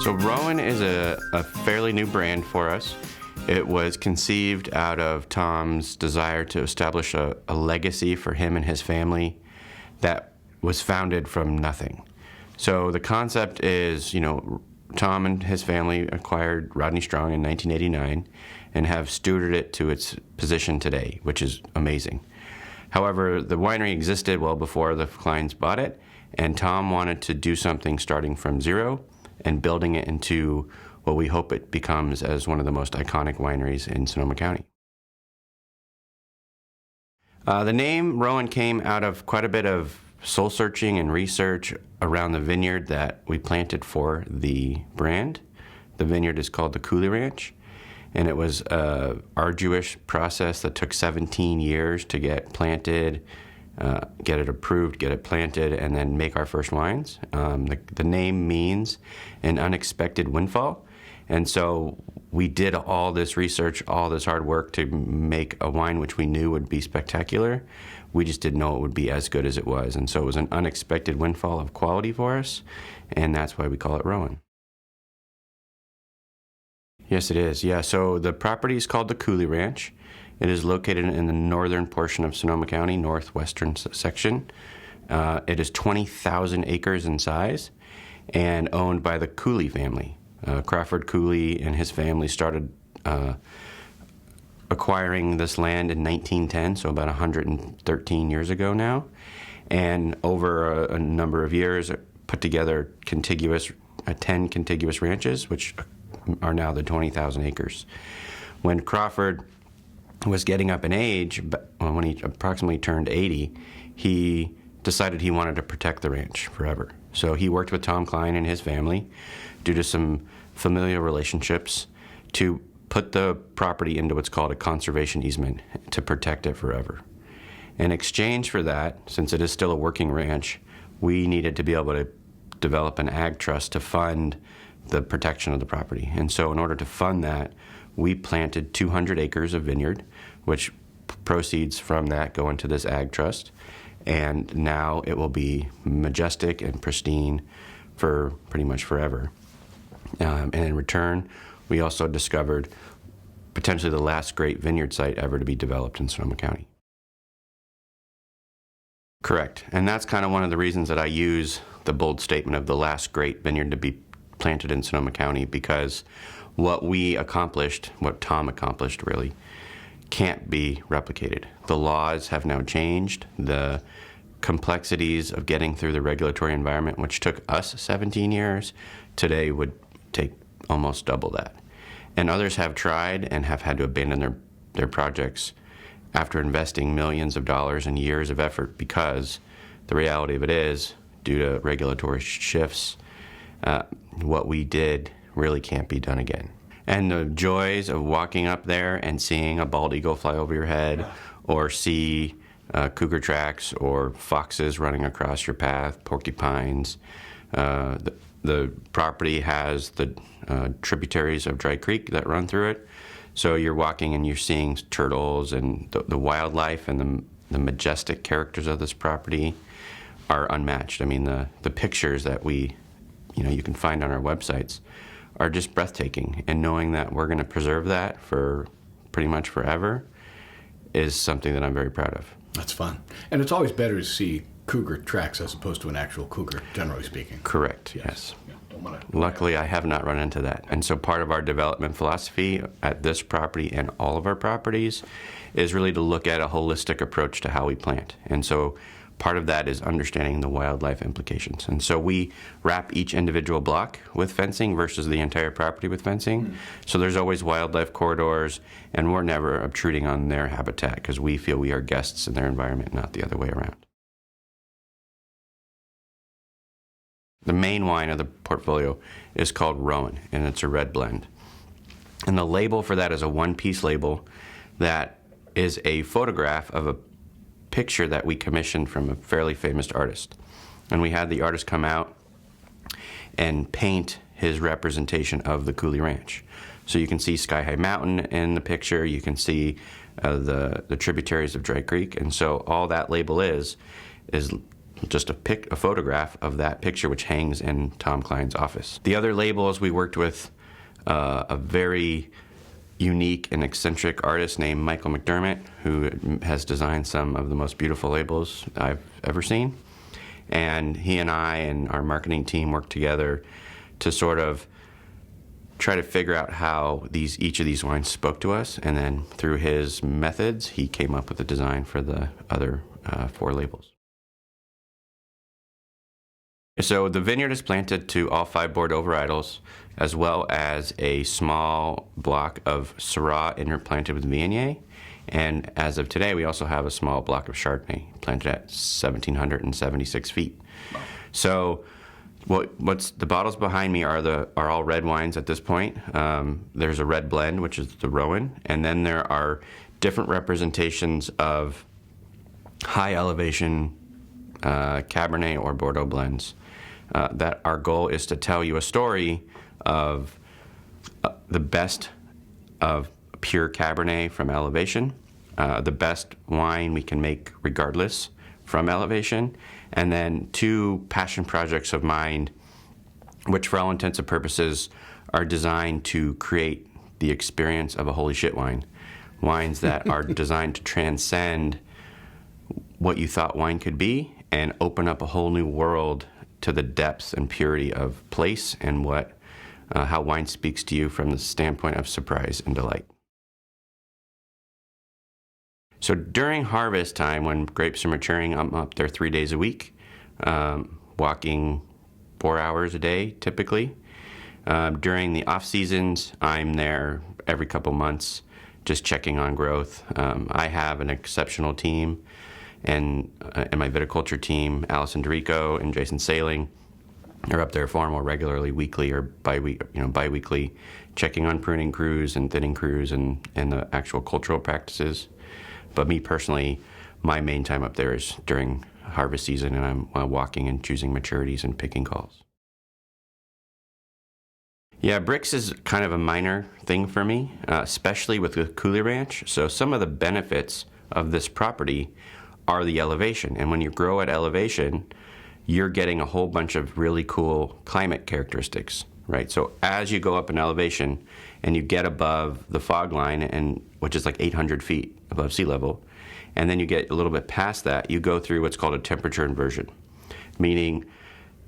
So Rowen is a fairly new brand for us. It was conceived out of Tom's desire to establish a legacy for him and his family that was founded from nothing. So the concept is, Tom and his family acquired Rodney Strong in 1989 and have stewarded it to its position today, which is amazing. However, the winery existed well before the Kleins bought it, and Tom wanted to do something starting from zero and building it into what we hope it becomes as one of the most iconic wineries in Sonoma County. The name Rowen came out of quite a bit of soul searching and research around the vineyard that we planted for the brand. The vineyard is called the Cooley Ranch, and it was an arduous process that took 17 years to get planted, get it approved, get it planted, and then make our first wines. The name means an unexpected windfall, and so we did all this research, all this hard work to make a wine which we knew would be spectacular. We just didn't know it would be as good as it was, and so it was an unexpected windfall of quality for us, and that's why we call it Rowen. Yes, it is. Yeah, so the property is called the Cooley Ranch. It is located in the northern portion of Sonoma County, northwestern section. It is 20,000 acres in size and owned by the Cooley family. Crawford Cooley and his family started acquiring this land in 1910, so about 113 years ago now, and over a number of years put together 10 contiguous ranches, which are now the 20,000 acres. When Crawford was getting up in age, when he approximately turned 80, he decided he wanted to protect the ranch forever. So he worked with Tom Klein and his family due to some familial relationships to put the property into what's called a conservation easement to protect it forever. In exchange for that, since it is still a working ranch, we needed to be able to develop an ag trust to fund the protection of the property. And so in order to fund that, we planted 200 acres of vineyard, which proceeds from that go into this ag trust. And now it will be majestic and pristine for pretty much forever. And in return, we also discovered potentially the last great vineyard site ever to be developed in Sonoma County. Correct. And that's kind of one of the reasons that I use the bold statement of the last great vineyard to be planted in Sonoma County, because what we accomplished, what Tom accomplished really, can't be replicated. The laws have now changed. The complexities of getting through the regulatory environment, which took us 17 years, today would take almost double that. And others have tried and have had to abandon their projects after investing millions of dollars and years of effort, because the reality of it is, due to regulatory shifts, what we did really can't be done again. And the joys of walking up there and seeing a bald eagle fly over your head, or see cougar tracks or foxes running across your path, porcupines. The property has the tributaries of Dry Creek that run through it. So you're walking and you're seeing turtles, and the wildlife and the majestic characters of this property are unmatched. I mean, the pictures that you can find on our websites are just breathtaking. And knowing that we're going to preserve that for pretty much forever is something that I'm very proud of. That's fun. And it's always better to see cougar tracks as opposed to an actual cougar, generally speaking. Correct, yes. Yeah, Luckily, I have not run into that. And so part of our development philosophy at this property and all of our properties is really to look at a holistic approach to how we plant. And so part of that is understanding the wildlife implications. And so we wrap each individual block with fencing versus the entire property with fencing. So there's always wildlife corridors, and we're never obtruding on their habitat because we feel we are guests in their environment, not the other way around. The main wine of the portfolio is called Rowen, and it's a red blend. And the label for that is a one-piece label that is a photograph of a picture that we commissioned from a fairly famous artist. And we had the artist come out and paint his representation of the Cooley Ranch. So you can see Sky High Mountain in the picture, you can see the tributaries of Dry Creek, and so all that label is just a photograph of that picture, which hangs in Tom Klein's office. The other labels, we worked with a very unique and eccentric artist named Michael McDermott, who has designed some of the most beautiful labels I've ever seen. And he and I and our marketing team worked together to sort of try to figure out how each of these wines spoke to us. And then through his methods, he came up with a design for the other 4 labels. So the vineyard is planted to all 5 Bordeaux varietals, as well as a small block of Syrah interplanted with Viognier. And as of today, we also have a small block of Chardonnay planted at 1,776 feet. Wow. So what's the bottles behind me are all red wines at this point. There's a red blend, which is the Rowen, and then there are different representations of high elevation Cabernet or Bordeaux blends. That our goal is to tell you a story of the best of pure Cabernet from elevation, the best wine we can make regardless from elevation, and then 2 passion projects of mine, which for all intents and purposes are designed to create the experience of a holy shit wine. Wines that are designed to transcend what you thought wine could be and open up a whole new world to the depth and purity of place and how wine speaks to you from the standpoint of surprise and delight. So during harvest time, when grapes are maturing, I'm up there 3 days a week, walking 4 hours a day typically. During the off seasons, I'm there every couple months, just checking on growth. I have an exceptional team. And my viticulture team, Allison DeRico and Jason Sailing, are up there far more regularly, weekly or bi-weekly, checking on pruning crews and thinning crews and the actual cultural practices. But me personally, my main time up there is during harvest season, and I'm walking and choosing maturities and picking calls. Yeah, bricks is kind of a minor thing for me, especially with the Cooley Ranch. So some of the benefits of this property are the elevation. And when you grow at elevation, you're getting a whole bunch of really cool climate characteristics, right? So as you go up in elevation and you get above the fog line, which is like 800 feet above sea level, and then you get a little bit past that, you go through what's called a temperature inversion, meaning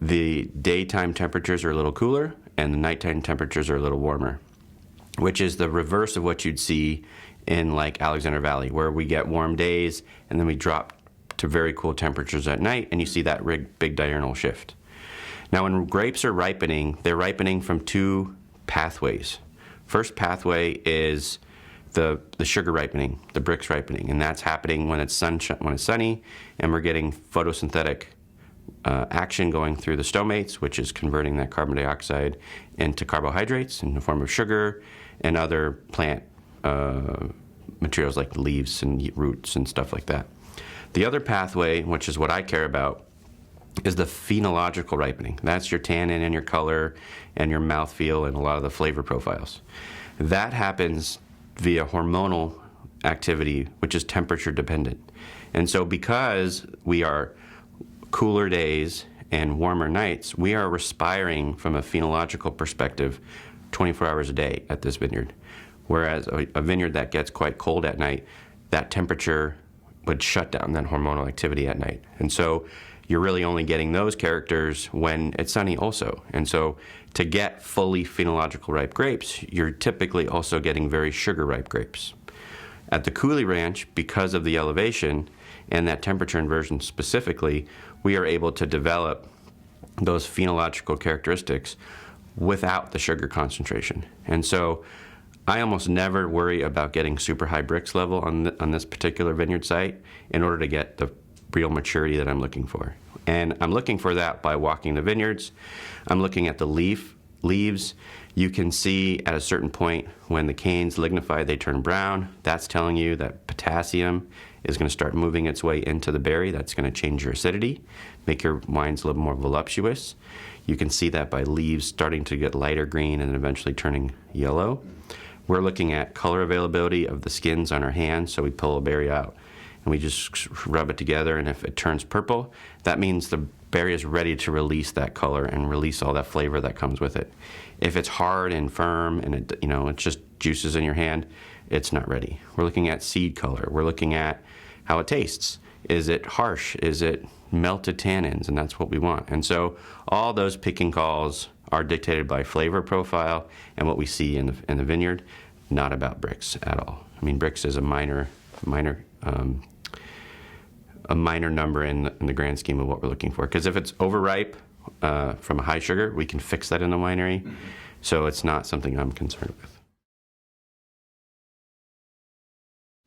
the daytime temperatures are a little cooler and the nighttime temperatures are a little warmer, which is the reverse of what you'd see in like Alexander Valley, where we get warm days and then we drop to very cool temperatures at night, and you see that big diurnal shift. Now when grapes are ripening, they're ripening from 2 pathways. First pathway is the sugar ripening, the bricks ripening, and that's happening when it's sunny, and we're getting photosynthetic action going through the stomates, which is converting that carbon dioxide into carbohydrates in the form of sugar and other plant materials like leaves and roots and stuff like that. The other pathway, which is what I care about, is the phenological ripening. That's your tannin and your color and your mouthfeel and a lot of the flavor profiles. That happens via hormonal activity, which is temperature dependent. And so because we are cooler days and warmer nights, we are respiring from a phenological perspective 24 hours a day at this vineyard. Whereas a vineyard that gets quite cold at night, that temperature would shut down that hormonal activity at night. And so you're really only getting those characters when it's sunny also. And so to get fully phenological ripe grapes, you're typically also getting very sugar ripe grapes. At the Cooley Ranch, because of the elevation and that temperature inversion specifically, we are able to develop those phenological characteristics without the sugar concentration. And so I almost never worry about getting super high bricks level on this particular vineyard site in order to get the real maturity that I'm looking for. And I'm looking for that by walking the vineyards. I'm looking at the leaves. You can see at a certain point when the canes lignify, they turn brown. That's telling you that potassium is going to start moving its way into the berry. That's going to change your acidity, make your wines a little more voluptuous. You can see that by leaves starting to get lighter green and then eventually turning yellow. We're looking at color availability of the skins on our hands, so we pull a berry out and we just rub it together, and if it turns purple, that means the berry is ready to release that color and release all that flavor that comes with it. If it's hard and firm and it just juices in your hand, it's not ready. We're looking at seed color. We're looking at how it tastes. Is it harsh? Is it melted tannins? And that's what we want. And so all those picking calls are dictated by flavor profile and what we see in the vineyard, not about Brix at all. I mean, Brix is a minor number in the grand scheme of what we're looking for. Because if it's overripe from a high sugar, we can fix that in the winery. Mm-hmm. So it's not something I'm concerned with.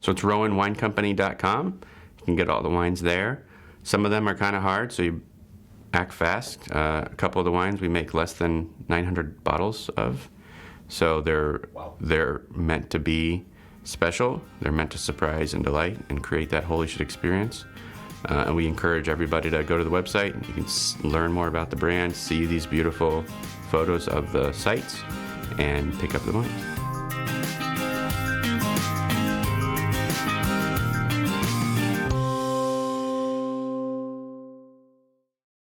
So it's RowenWineCompany.com. You can get all the wines there. Some of them are kind of hard, so you act fast. A couple of the wines we make less than 900 bottles of. So they're meant to be special. They're meant to surprise and delight and create that holy shit experience. And we encourage everybody to go to the website. You can learn more about the brand, see these beautiful photos of the sites, and pick up the wines.